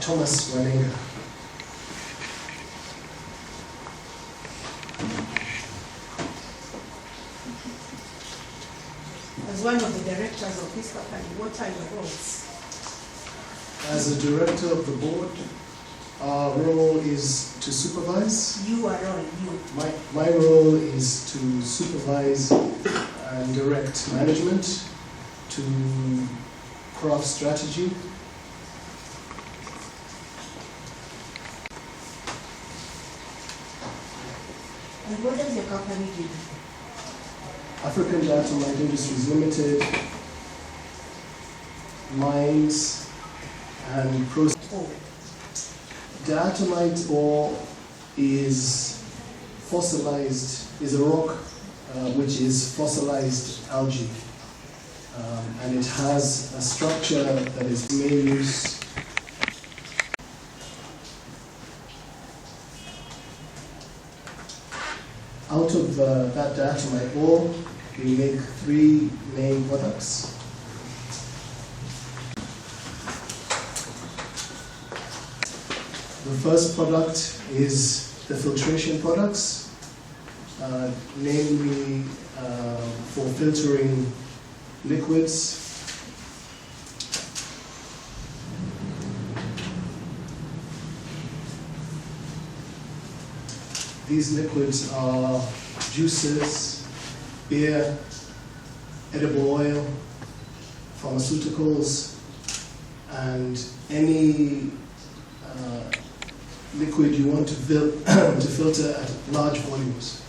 Thomas Wanenga. As one of the directors of this company, what are your roles? As a director of the board, our role is to supervise. You are on you. My role is to supervise and direct management, to craft strategy. And what does your company do? African Diatomite Industries Limited mines and process. Diatomite ore is fossilized, is a rock which is fossilized algae. And it has a structure that is main use. Out of that diatomite ore, we make three main products. The first product is the filtration products, namely for filtering liquids. These liquids are juices, beer, edible oil, pharmaceuticals, and any liquid you want to filter at large volumes.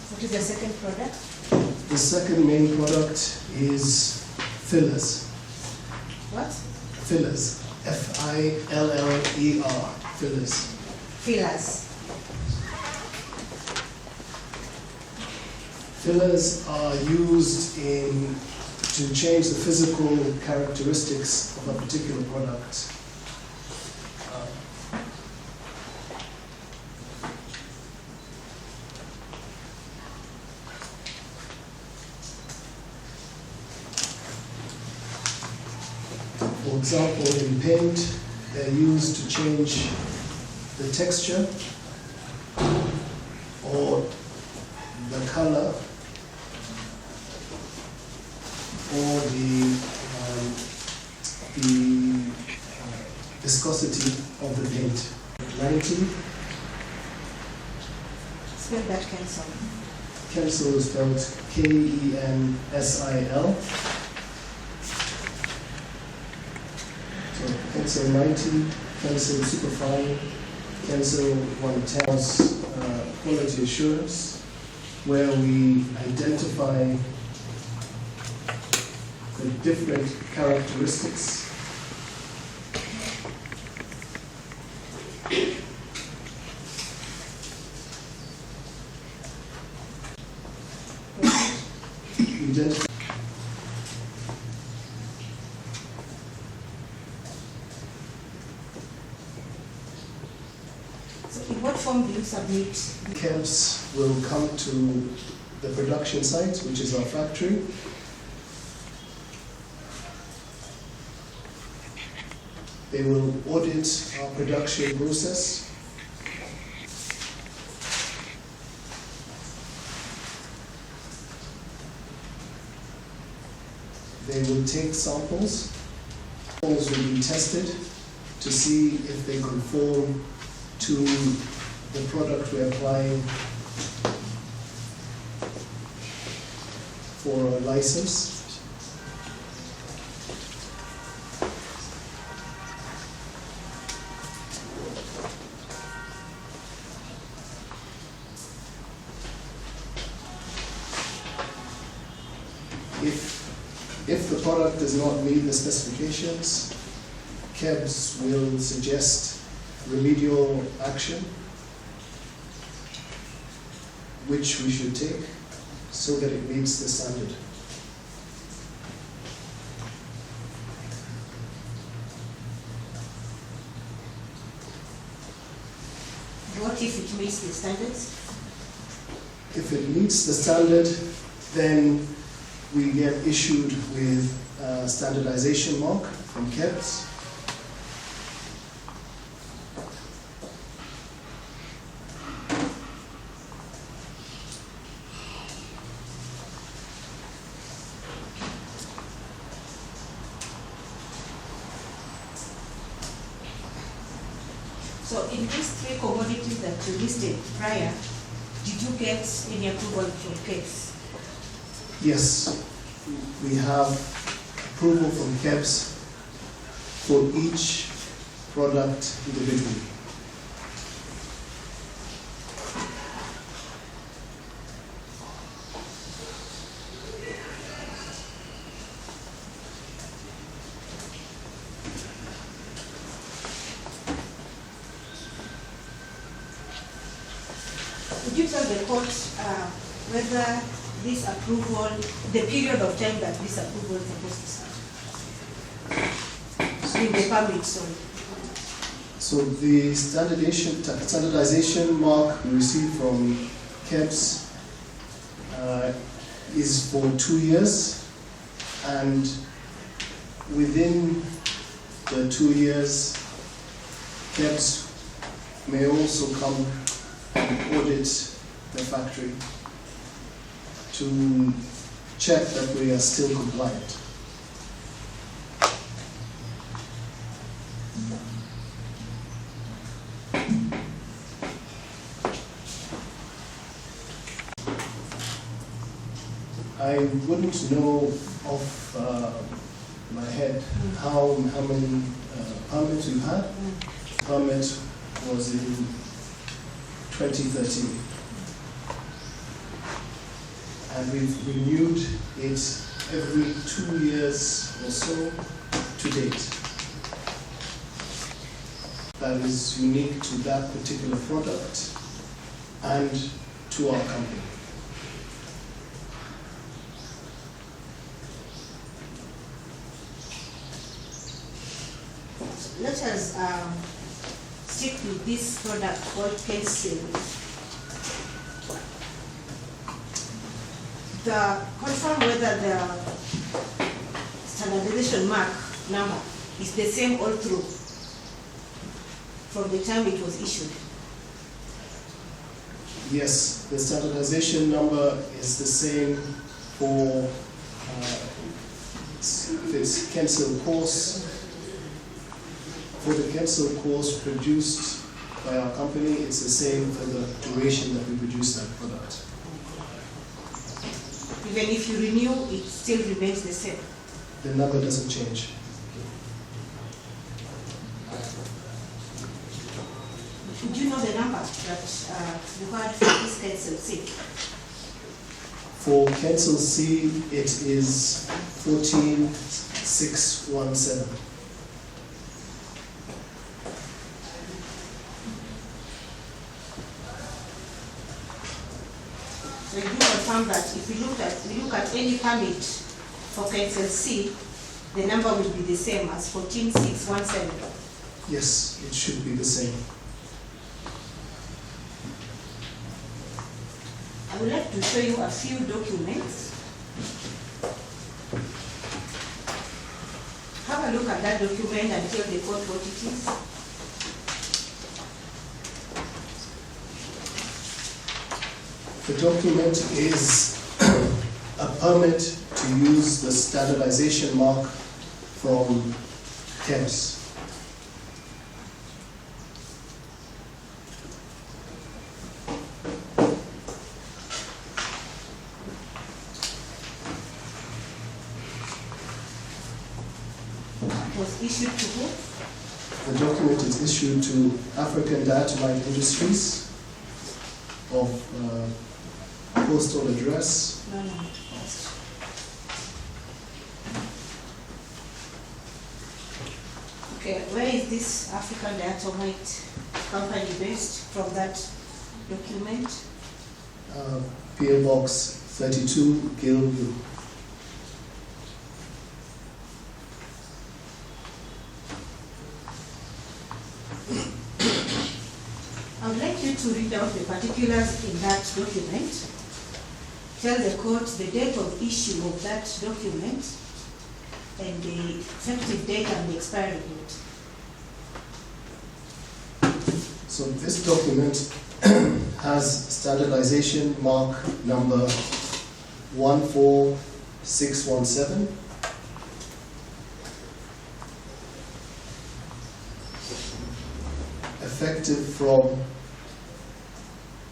What is your second product? The second main product is fillers. What? Fillers. F-I-L-L-E-R. Fillers. Fillers. Fillers are used to change the physical characteristics of a particular product. For example, in paint, they're used to change the texture or the color or the viscosity of the paint. 90. Spell that Kensil. Kensil is spelled K-E-N-S-I-L. So Kensil 90, Kensil Superfine, Kensil 110 quality assurance, where we identify the different characteristics So in what form do you submit? Camps will come to the production site, which is our factory. They will audit our production process. They will take samples. Samples will be tested to see if they conform to the product we're applying for a license. If the product does not meet the specifications, KEBS will suggest remedial action, which we should take so that it meets the standard. what if it meets the standards? If it meets the standard, then we get issued with a standardization mark from KEBS. So in these three commodities that you listed prior, did you get any approval from KEBS? Yes, we have approval from KEBS for each product individually. Would you tell the court whether this approval, the period of time that this approval is supposed to start? In the permit, sorry. So the standardization mark we received from KEBS is for 2 years, and within the 2 years, KEBS may also come and audit the factory to check that we are still compliant. I wouldn't know off my head how many permits we've had. Permit was in 2013. And we've renewed it every 2 years or so to date. That is unique to that particular product and to our company. Let us stick with this product called Kensil. Confirm whether the standardization mark number is the same all through from the time it was issued. Yes, the standardization number is the same for if it's Kensil course. For the Kensil course produced by our company, it's the same for the duration that we produce that product. Even if you renew, it still remains the same. The number doesn't change. Do you know the number that you had for this Kensil-C? For Kensil-C, it is 14617. So you confirm that if we look at any permit for Kensil-C, the number will be the same as 14617. Yes, it should be the same. I would like to show you a few documents. Have a look at that document and tell the court what it is. The document is a permit to use the standardization mark from KEBS. It was issued to who? The document is issued to African Diatomite Industries of postal address. No. Okay, where is this African Diatomite company based from that document? PO Box 32, Gilview. I would like you to to read out the particulars in that document, tell the court the date of issue of that document, and the effective date and the expiry date. So this document has standardization mark number 14617. Effective from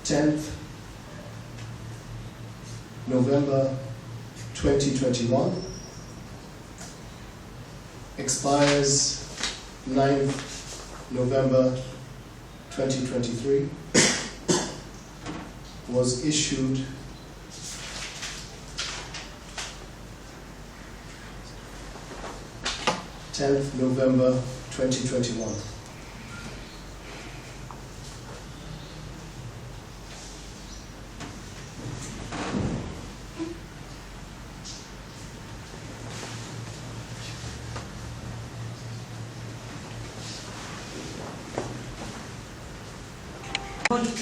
10th November 2021. Expires 9th November 2023. Was issued November 2021.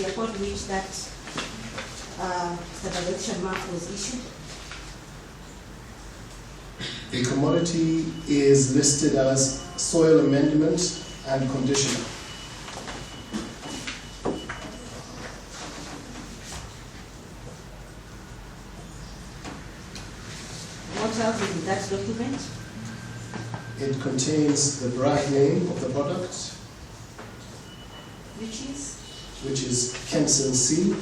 Upon which that standardization mark was issued. The commodity is listed as soil amendment and conditioner. What else is in that document? It contains the brand name of the product, Which is Kensil-C.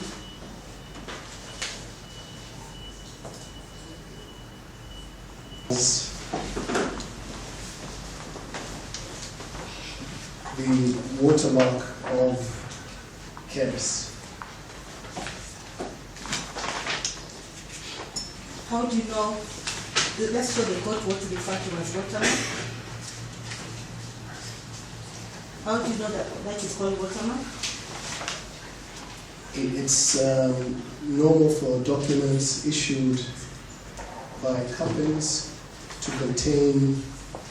The watermark of KEBS. How do you know? Let's show the court what to refer to as watermark. How do you know that is called watermark? It's normal for documents issued by companies to contain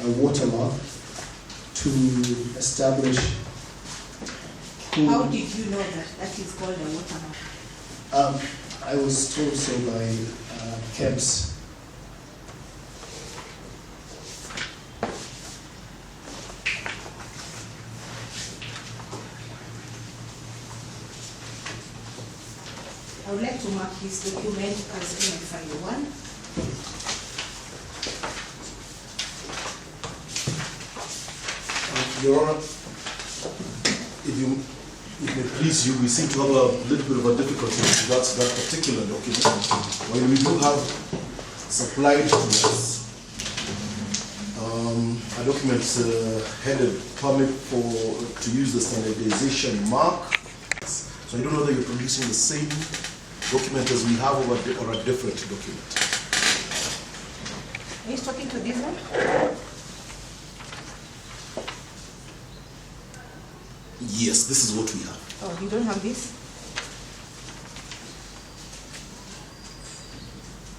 a watermark to establish who. How did you know that is called a watermark? I was told so by KEBS. I would like to mark this document as MFI1. Your Honor, if you may please you, we seem to have a little bit of a difficulty with regards to that particular document. While we do have supplied to us a document headed permit to use the standardization mark. So I don't know whether you're producing the same document as we have or a different document. Are you talking to this one? Yes, this is what we have. Oh, you don't have this?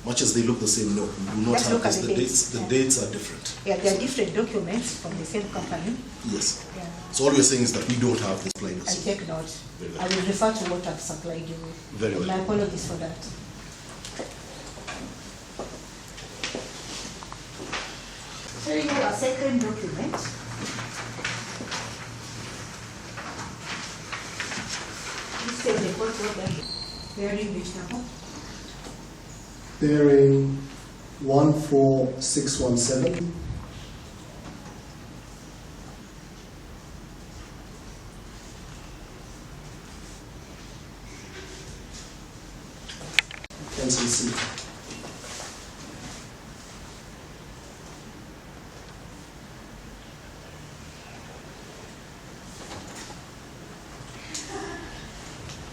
Much as they look the same, no, we do not Let's have look at this. the dates. The dates are different. Yeah, they are different documents from the same company. Yes. Yeah. So all we're saying is that we don't have this blind. I'll take note. Very well. I will refer to what I've supplied you with. Very well. My apologies for that. Show you a second document. This is the court order bearing which number? Bearing 14617. Kensil-C.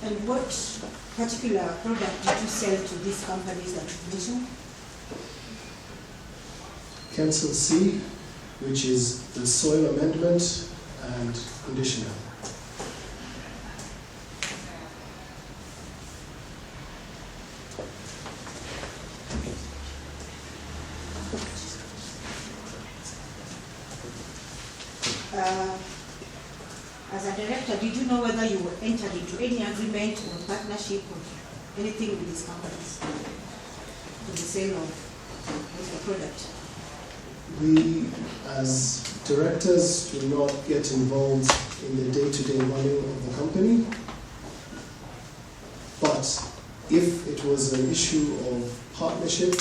And what particular product did you sell to these companies that you mentioned? Kensil-C, which is the soil amendment and conditioner. As as a director, did you know whether you were entered into any agreement or partnership or anything with these companies for the sale of the product? We, as directors, do not get involved in the day-to-day running of the company. But if it was an issue of partnership,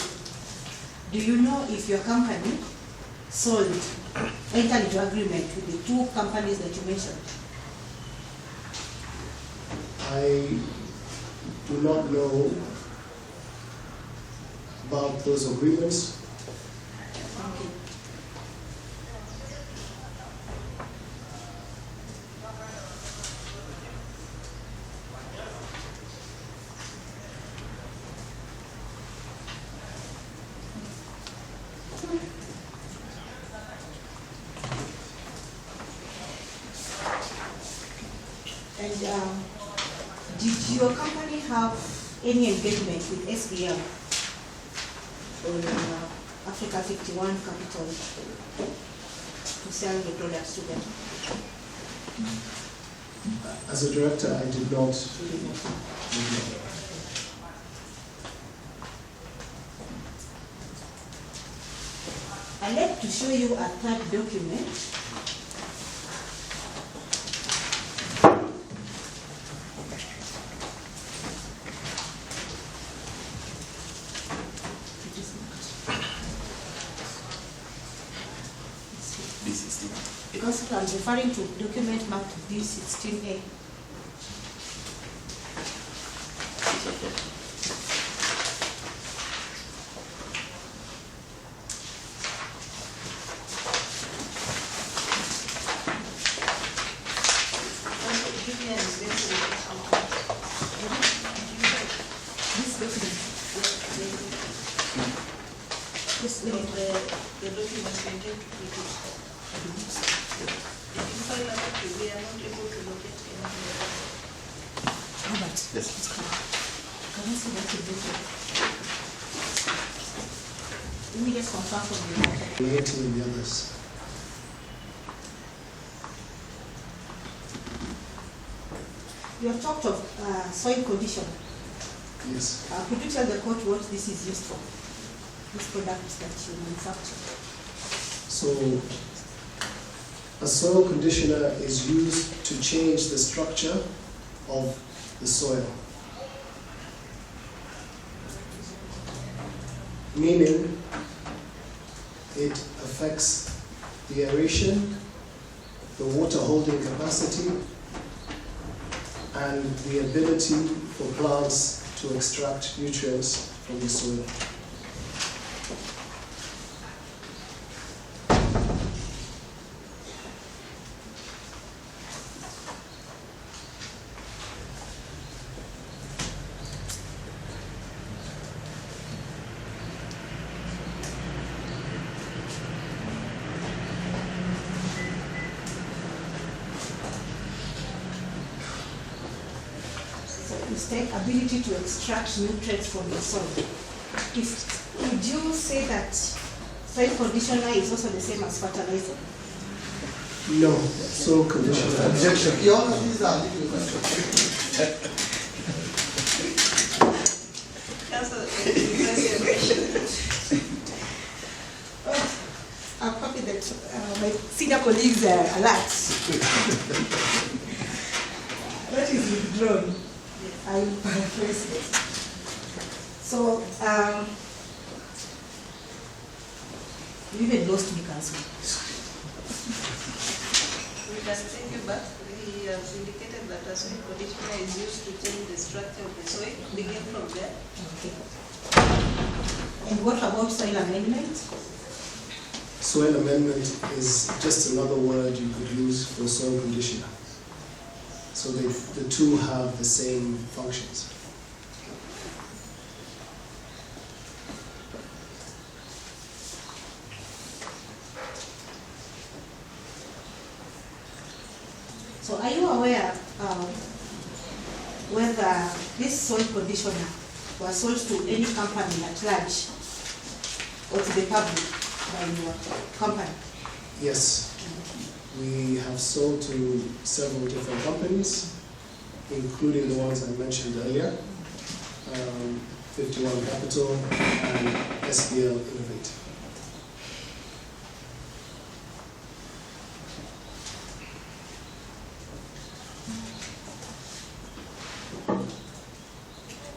do you know if your company entered into agreement with the two companies that you mentioned? I do not know about those agreements. Okay. And did your company have any engagement with SBL or Africa 51 Capital to sell the products to them? As a director, I did not. I'd like to show you a third document. Because I'm referring to document marked B16A. This document. This The documents we intend to put it. If you file a copy, we are not able to locate anything. Robert. Yes. Can I see that document? Let me just confirm from you. Relating with the others. You have talked of soil condition. Yes. Could you tell the court what this is used for? This product that you manufacture. So, a soil conditioner is used to change the structure of the soil. Meaning, it affects the aeration, the water holding capacity, and the ability for plants to extract nutrients from the soil. Mistake ability to extract nutrients from the soil. Would you say that soil conditioner is also the same as fertilizer? No, soil conditioner. Objection. Council, that's your question. I'm happy that my senior colleagues are alert. That is withdrawn. I will paraphrase it. So, you even lost me, Council. We can take you back. He has indicated that a soil conditioner is used to change the structure of the soil. Begin from there. Okay. And what about soil amendment? Soil amendment is just another word you could use for soil conditioner. So the two have the same functions. So are you aware whether this soil conditioner was sold to any company at large or to the public by your company? Yes. We have sold to several different companies, including the ones I mentioned earlier, 51 Capital and SBL Innovate.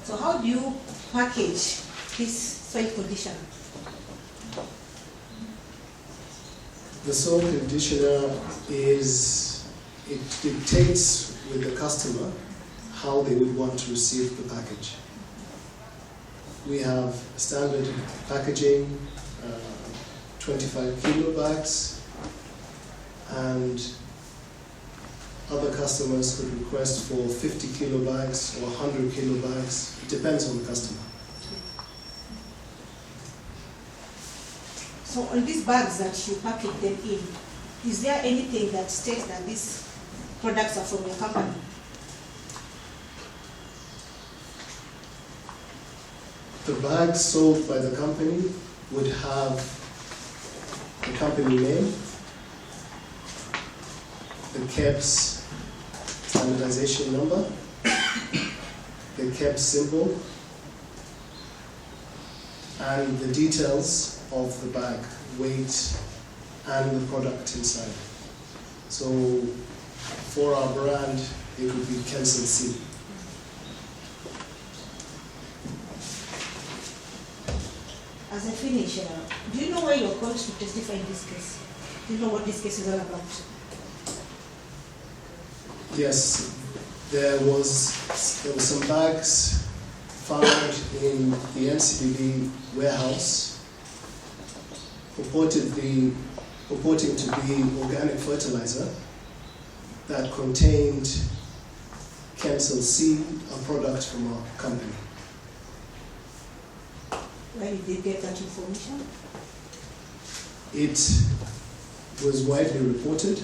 So how do you package this soil conditioner? The soil conditioner it dictates with the customer how they would want to receive the package. We have standard packaging, 25 kilo bags, and other customers could request for 50 kilo bags or 100 kilo bags. It depends on the customer. So on these bags that you package them in, is there anything that states that these products are from your company? The bags sold by the company would have the company name, the KEBS standardization number, the KEBS symbol, and the details of the bag, weight, and the product inside. So for our brand, it would be Kensil-C. As a finisher, do you know why you're called to testify in this case? Do you know what this case is all about? Yes, there was some bags found in the NCBB warehouse purporting to be organic fertilizer that contained Kensil-C, a product from our company. Where did they get that information? It was widely reported,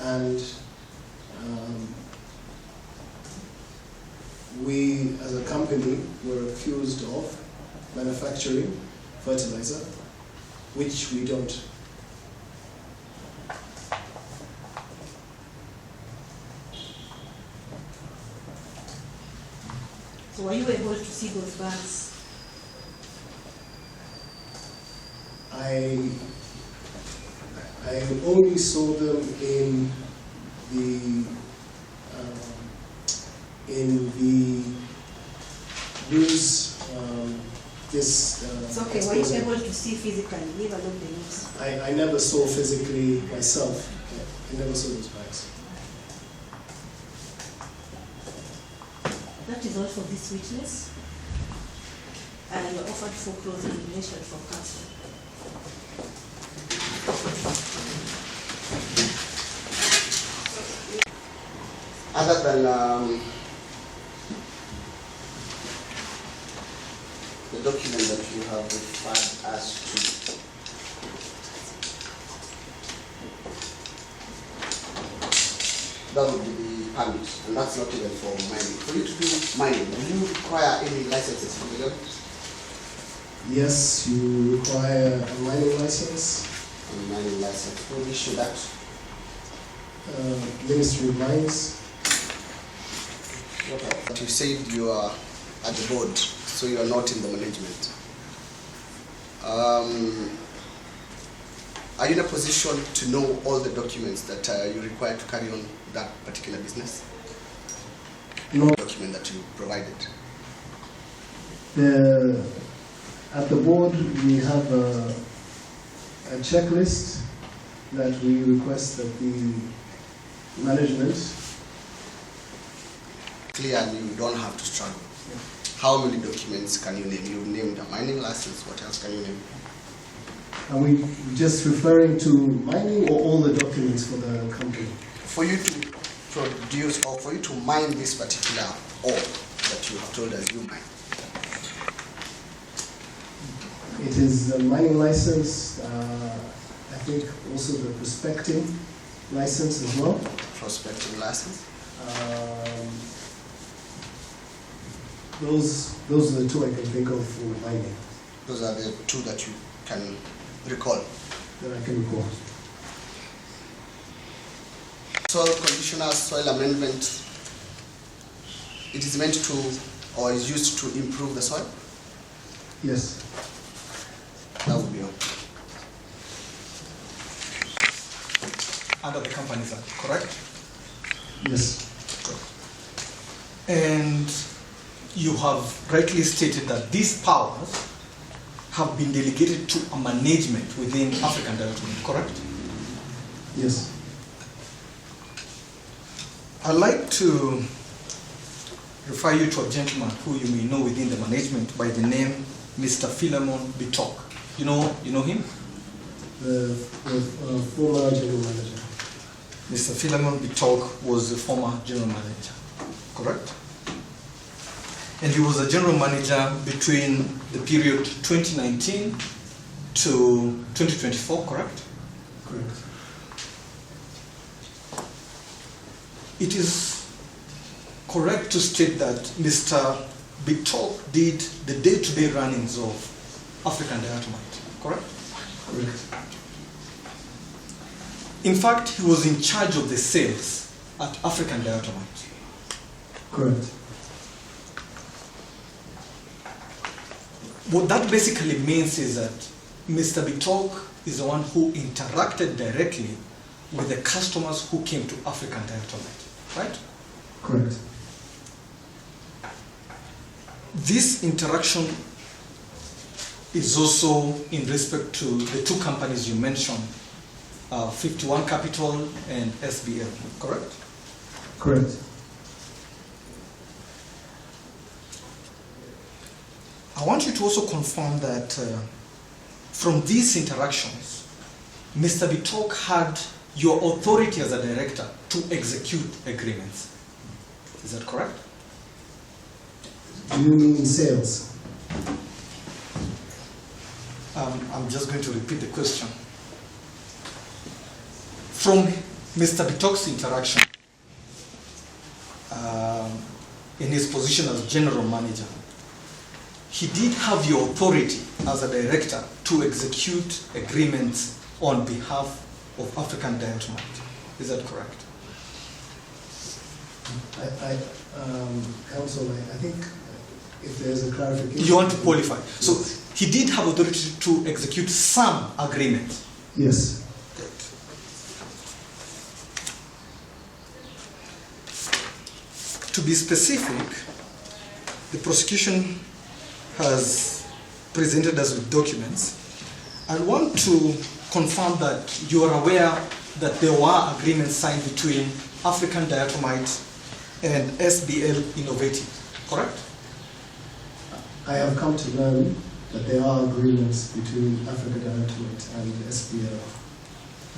and we as a company were accused of manufacturing fertilizer, which we don't. So were you able to see those bags? I only saw them in the news. It's okay, were you able to see physically, leave alone the news? I never saw physically myself. I never saw those bags. That is all for this witness. And you're offered for closing elimination from counsel. Other than the document that you have referred us to, that would be the permit, and that's not even for mining. For you to do mining, do you require any licenses from the government? Yes, you require a mining license. A mining license. Who will issue that? Ministry of Mines. But you said you are at the board, so you are not in the management. Are you in a position to know all the documents that you require to carry on that particular business? No. Document that you provided. At the board, we have a checklist that we request that the management. Clear, and you don't have to struggle. Yeah. How many documents can you name? You named a mining license. What else can you name? Are we just referring to mining or all the documents for the company? For you to produce or for you to mine this particular ore that you have told us you mine. It is a mining license, I think also the prospecting license as well. Prospecting license? Those are the two I can think of for mining. Those are the two that you can recall? That I can recall. soil conditioner, soil amendment, it is meant to, or is used to improve the soil? Yes. That would be all. Under the Companies Act, correct? Yes. And you have rightly stated that these powers have been delegated to a management within African Diatomite, correct? Yes. I'd like to refer you to a gentleman who you may know within the management by the name Mr. Philemon Bitok. You know him? The former general manager. Mr. Philemon Bitok was the former general manager, correct? And he was a general manager between the period 2019 to 2024, correct? Correct. It is correct to state that Mr. Bitok did the day-to-day runnings of African Diatomite, correct? Correct. In fact, he was in charge of the sales at African Diatomite. Correct. What that basically means is that Mr. Bitok is the one who interacted directly with the customers who came to African Diatomite, right? Correct. This interaction is also in respect to the two companies you mentioned, 51 Capital and SBL, correct? Correct. I want you to also confirm that from these interactions, Mr. Bitok had your authority as a director to execute agreements. Is that correct? Do you mean sales? I'm just going to repeat the question. From Mr. Bitok's interaction in his position as general manager, he did have your authority as a director to execute agreements on behalf of African Diatomite. Is that correct? Counsel, I think if there's a clarification. You want to qualify. So he did have authority to execute some agreements. Yes. To be specific, the prosecution has presented us with documents. I want to confirm that you are aware that there were agreements signed between African Diatomite and SBL Innovative, correct? I have come to learn that there are agreements between African Diatomite and SBL.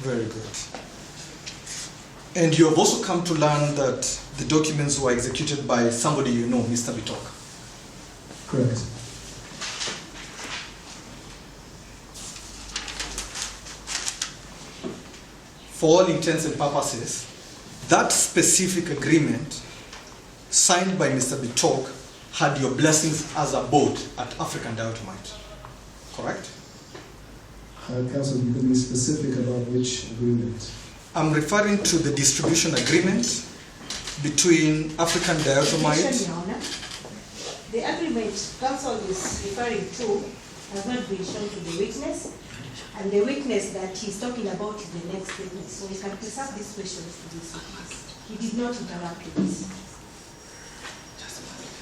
Very good. And you have also come to learn that the documents were executed by somebody you know, Mr. Bitok. Correct. For all intents and purposes, that specific agreement signed by Mr. Bitok had your blessings as a board at African Diatomite, correct? Counsel, you can be specific about which agreement. I'm referring to the distribution agreement between African Diatomite. Your Honor, the agreement counsel is referring to has not been shown to the witness, and the witness that he's talking about is the next witness. So we can preserve these questions to this witness. He did not interact with this.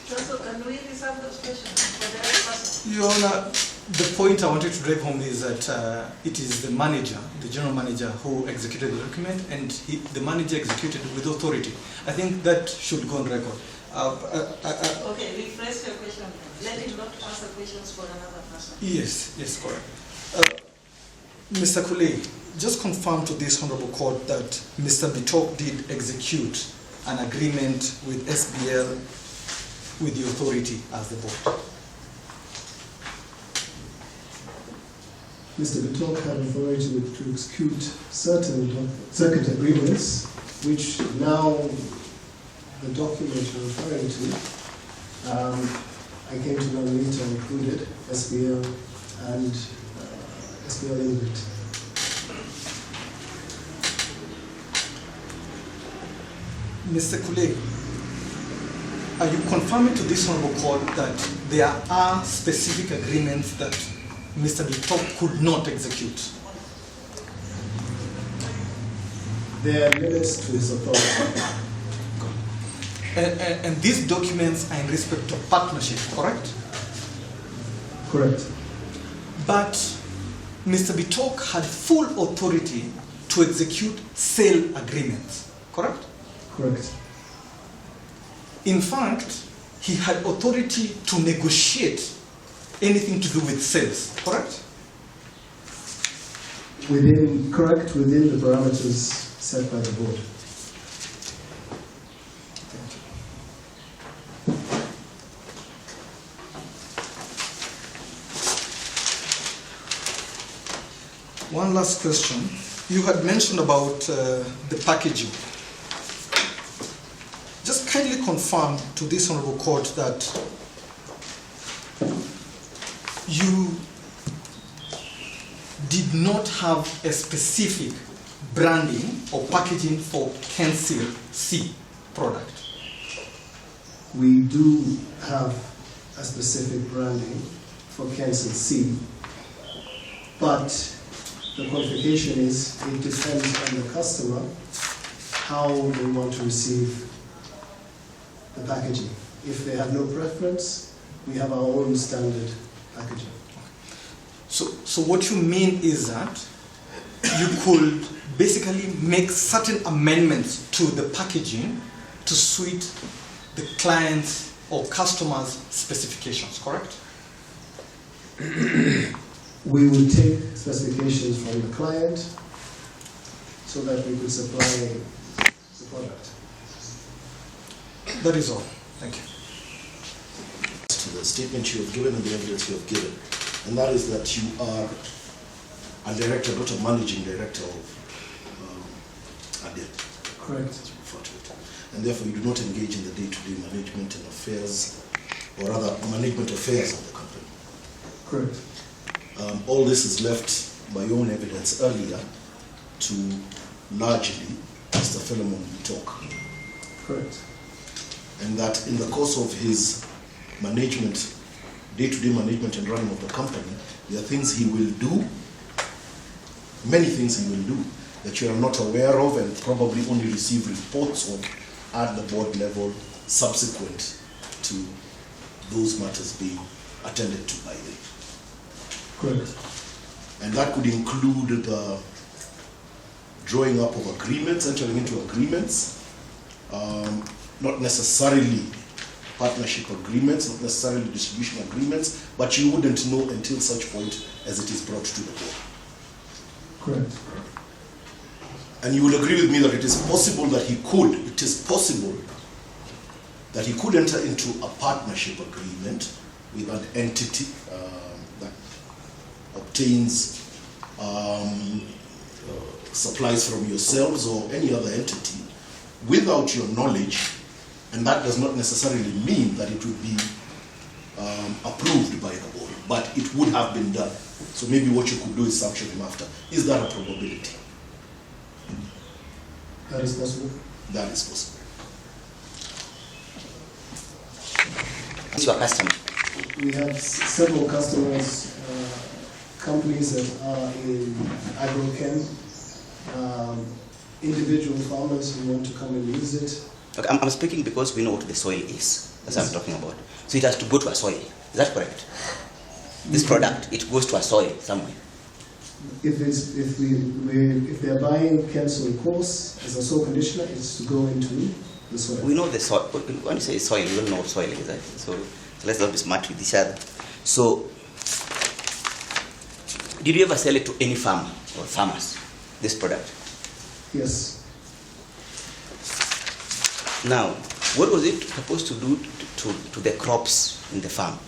So can we reserve those questions for the other person? Your Honor, the point I wanted to drive home is that it is the manager, the general manager, who executed the document, and the manager executed with authority. I think that should go on record. Okay, rephrase your question. Let him not answer questions for another person. Yes, correct. Mr. Kulei, just confirm to this honorable court that Mr. Bitok did execute an agreement with SBL with the authority as the board. Mr. Bitok had authority to execute certain circuit agreements, which now the document you're referring to, I came to learn later included SBL and SBL Innovate. Mr. Kulei, are you confirming to this honorable court that there are specific agreements that Mr. Bitok could not execute? There are limits to his authority. And these documents are in respect to partnership, correct? Correct. But Mr. Bitok had full authority to execute sale agreements, correct? Correct. In fact, he had authority to negotiate anything to do with sales, correct? Within the parameters set by the board. One last question. You had mentioned about the packaging. Just kindly confirm to this honorable court that you did not have a specific branding or packaging for Kensil-C product. We do have a specific branding for Kensil-C, but the qualification is it depends on the customer how they want to receive the packaging. If they have no preference, we have our own standard packaging. So what you mean is that you could basically make certain amendments to the packaging to suit the client's or customer's specifications, correct? We would take specifications from the client so that we could supply the product. That is all. Thank you. To the statement you have given and the evidence you have given, and that is that you are a director, not a managing director of ADEL. Correct. And therefore you do not engage in the day-to-day management and affairs, or rather management affairs of the company. Correct. All this is left by your own evidence earlier to largely Mr. Philemon Bitok. Correct. And that in the course of his management, day-to-day management and running of the company, there are things he will do, many things he will do, that you are not aware of and probably only receive reports of at the board level subsequent to those matters being attended to by them. Correct. And that could include the drawing up of agreements, entering into agreements, not necessarily partnership agreements, not necessarily distribution agreements, but you wouldn't know until such point as it is brought to the board. Correct. And you will agree with me that it is possible that he could, enter into a partnership agreement with an entity that obtains supplies from yourselves or any other entity without your knowledge, and that does not necessarily mean that it would be approved by the board, but it would have been done. So maybe what you could do is sanction him after. Is that a probability? That is possible. That is possible. Who's your customer? We have several customers, companies that are in agrochem, individual farmers who want to come and use it. Okay, I'm speaking because we know what the soil is. That's what I'm talking about. So it has to go to a soil. Is that correct? This product, it goes to a soil somewhere. If they're buying Kensil course as a soil conditioner, it's to go into the soil. We know the soil. When you say soil, we don't know what soil is. Right? So let's not be smart with each other. So, did you ever sell it to any farmer or farmers, this product? Yes. Now, what was it supposed to do to the crops in the farm,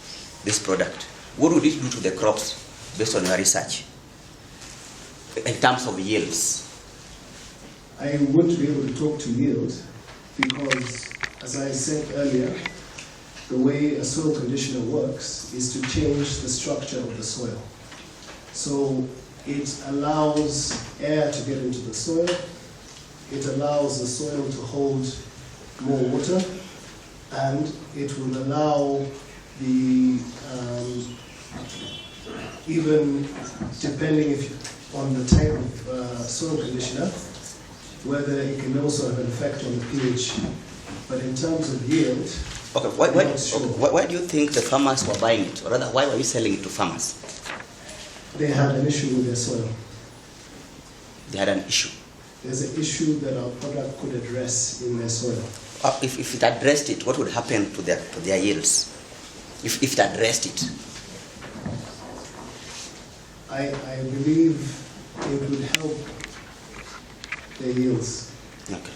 this product? What would it do to the crops based on your research in terms of yields? I wouldn't be able to talk to yield because, as I said earlier, the way a soil conditioner works is to change the structure of the soil. So it allows air to get into the soil, it allows the soil to hold more water, and it will allow the, even depending on the type of soil conditioner, whether it can also have an effect on the pH. But in terms of yield, Okay, why do you think the farmers were buying it? Or rather, why were you selling it to farmers? they had an issue with their soil. They had an issue. There's an issue that our product could address in their soil. If it addressed it, what would happen to their yields? If it addressed it? I believe it would help their yields. Okay.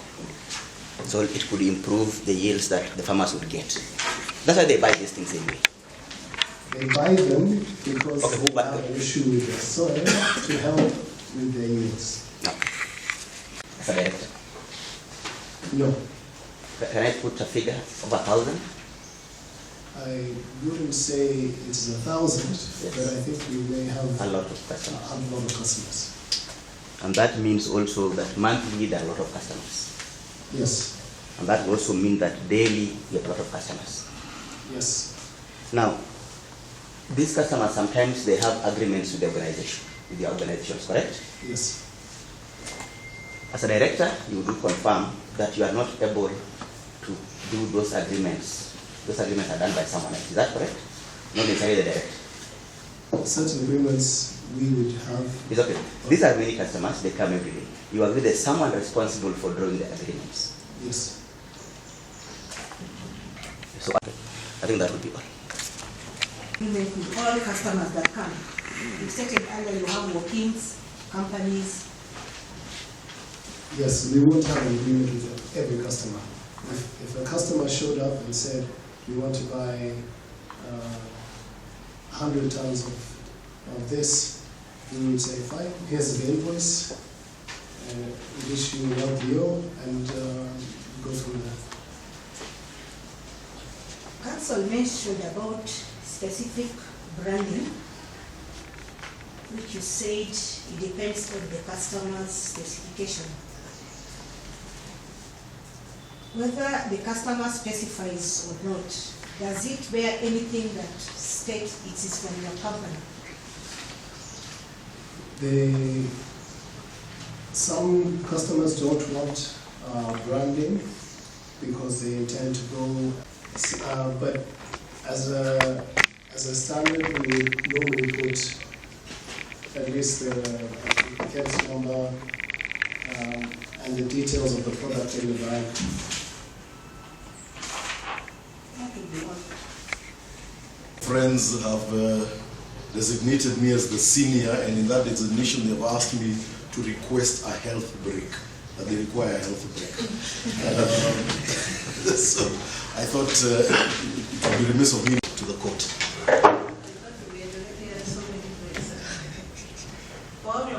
So it could improve the yields that the farmers would get. That's why they buy these things anyway. They buy them because Okay, who they buy have them? an issue with their soil to help with their yields. No. As a director, No, can I put a figure of 1,000? I wouldn't say it's 1,000, but I think we may have A lot of customers. a lot of customers. And that means also that monthly there are a lot of customers. Yes, And that also means that daily you have a lot of customers. yes, Now, these customers sometimes they have agreements with the organizations, correct? yes, As a director, you do confirm that you are not able to do those agreements. Those agreements are done by someone else. Is that correct? Not necessarily the director. certain agreements we would have. It's okay. These are many customers, they come every day. You agree there's someone responsible for drawing the agreements. Yes, So I think that would be all. Agreement with all customers that come. You stated earlier you have walk-ins, companies. yes, we won't have an agreement with every customer. If a customer showed up and said, we want to buy 100 tons of this, we would say, fine, here's the invoice, we issue an LPO, and go from there. Council mentioned about specific branding, which you said it depends on the customer's specification. Whether the customer specifies or not, does it bear anything that states it is from your company? Some customers don't want branding because they intend to go, but as a standard, we would normally put at least the case number and the details of the product in the bag. That would be all. Friends have designated me as the senior, and in that designation they've asked me to request a health break, that they require a health break. So I thought it would be remiss of me to the court. We already have so many ways. Pablo,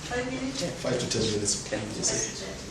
5 minutes? 5 to 10 minutes. Can you just say? That's